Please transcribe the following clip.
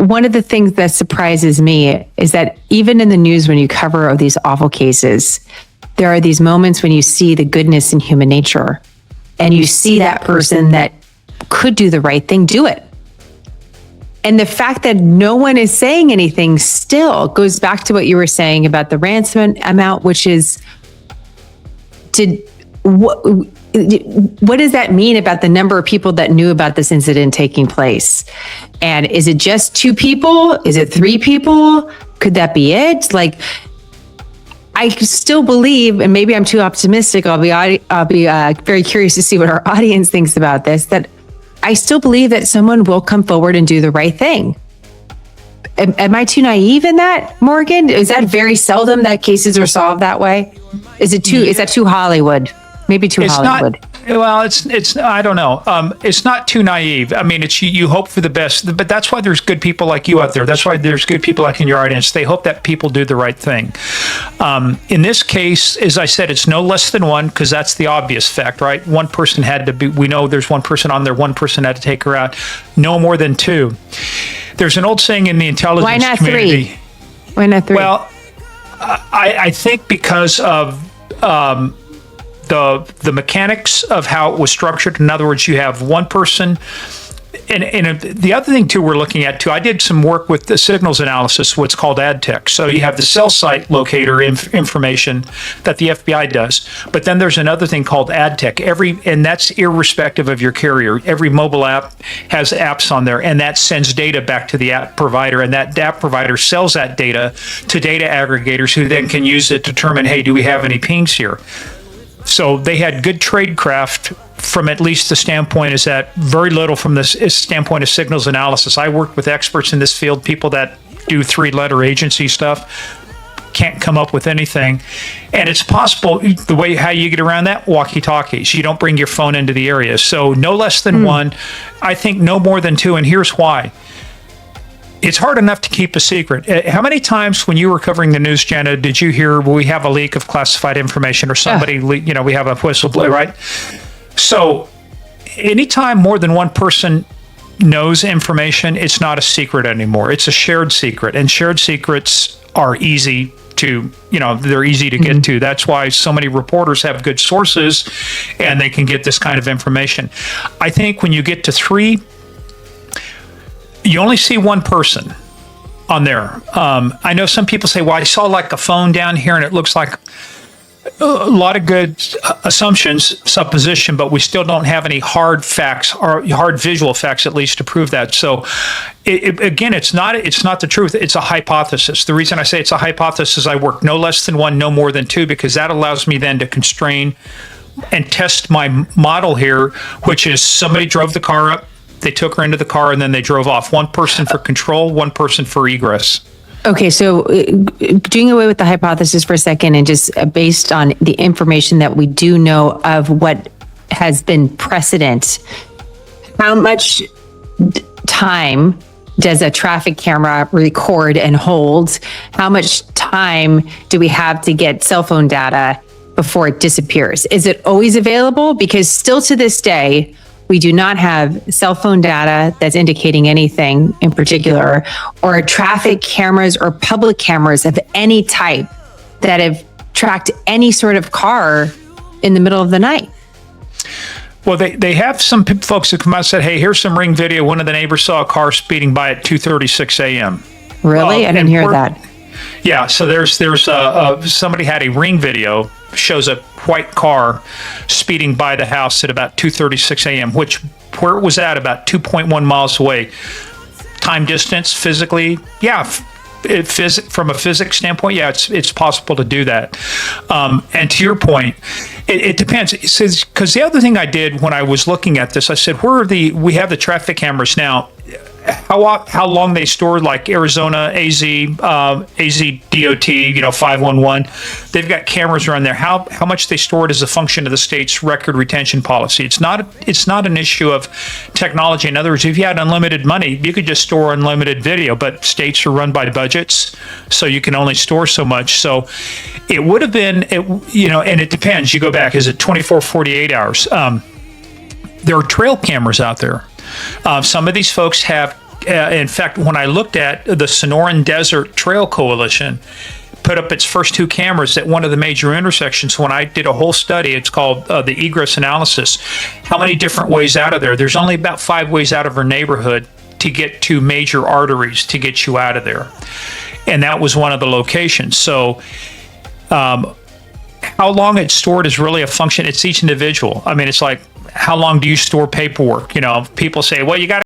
one of the things that surprises me is that even in the news, when you cover these awful cases, there are these moments when you see the goodness in human nature and you see that person that could do the right thing, do it. And the fact that no one is saying anything still goes back to what you were saying about the ransom amount, which is, what does that mean about the number of people that knew about this incident taking place? And is it just 2 people? Is it 3 people? Could that be it? Like, I still believe, and maybe I'm too optimistic, I'll be very curious to see what our audience thinks about this, that I still believe that someone will come forward and do the right thing. Am I too naive in that, Morgan? Is that very seldom that cases are solved that way? Is that too Hollywood? Maybe too Hollywood. It's I don't know. It's not too naive. I mean, it's you hope for the best, but that's why there's good people like you out there. That's why there's good people like in your audience. They hope that people do the right thing. In this case, as I said, it's no less than 1 because that's the obvious fact, right? One person had to be. We know there's 1 person on there. 1 person had to take her out. No more than 2. There's an old saying in the intelligence community. 3? Why not 3? Well, I think because of the mechanics of how it was structured. In other words, you have 1 person. And the other thing, too, we're looking at, too, I did some work with the signals analysis, what's called ad tech. So you have the cell site locator information that the FBI does. But then there's another thing called ad tech. And that's irrespective of your carrier. Every mobile app has apps on there, and that sends data back to the app provider. And that app provider sells that data to data aggregators who then can use it to determine, hey, do we have any pings here? So they had good tradecraft from at least the standpoint is that very little from the standpoint of signals analysis. I worked with experts in this field, people that do 3-letter agency stuff, can't come up with anything. And it's possible, the way how you get around that, walkie-talkies. You don't bring your phone into the area. So no less than 1, I think no more than 2, and here's why. It's hard enough to keep a secret. How many times when you were covering the news, Jenna, did you hear, we have a leak of classified information or somebody, we have a whistleblower, right? So anytime more than 1 person knows information, it's not a secret anymore. It's a shared secret, and shared secrets are easy to, they're easy to get to. That's why so many reporters have good sources and they can get this kind of information. I think when you get to 3, you only see 1 person on there. I know some people say, well, I saw like a phone down here and it looks like a lot of good assumptions, supposition, but we still don't have any hard facts or hard visual facts, at least, to prove that. So again, it's not the truth. It's a hypothesis. The reason I say it's a hypothesis, I work no less than 1, no more than 2, because that allows me then to constrain and test my model here, which is somebody drove the car up, they took her into the car, and then they drove off. 1 person for control, 1 person for egress. Okay, so doing away with the hypothesis for a second and just based on the information that we do know of what has been precedent, how much time does a traffic camera record and hold? How much time do we have to get cell phone data before it disappears? Is it always available? Because still to this day, we do not have cell phone data that's indicating anything in particular, or traffic cameras or public cameras of any type that have tracked any sort of car in the middle of the night. Well, they have some folks who come out and said, hey, here's some Ring video. One of the neighbors saw a car speeding by at 2:36 a.m. Really? I didn't hear that. Yeah, so there's somebody had a Ring video, shows a white car speeding by the house at about 2:36 a.m., where it was at about 2.1 miles away. Time distance, physically, yeah, from a physics standpoint, yeah, it's possible to do that. And to your point, it depends. Because the other thing I did when I was looking at this, I said, we have the traffic cameras now. How long they store, like Arizona, AZ DOT, 511, they've got cameras around there. How much they store it is a function of the state's record retention policy. It's not an issue of technology. In other words, if you had unlimited money, you could just store unlimited video, but states are run by budgets, so you can only store so much. So it would have been, and it depends. You go back, is it 24, 48 hours? There are trail cameras out there. Some of these folks have In fact, when I looked at the Sonoran Desert Trail Coalition, put up its first 2 cameras at one of the major intersections. When I did a whole study, it's called the egress analysis. How many different ways out of there? There's only about 5 ways out of our neighborhood to get to major arteries to get you out of there. And that was one of the locations. So how long it's stored is really a function. It's each individual. I mean, it's like, how long do you store paperwork? You know, people say, well, you got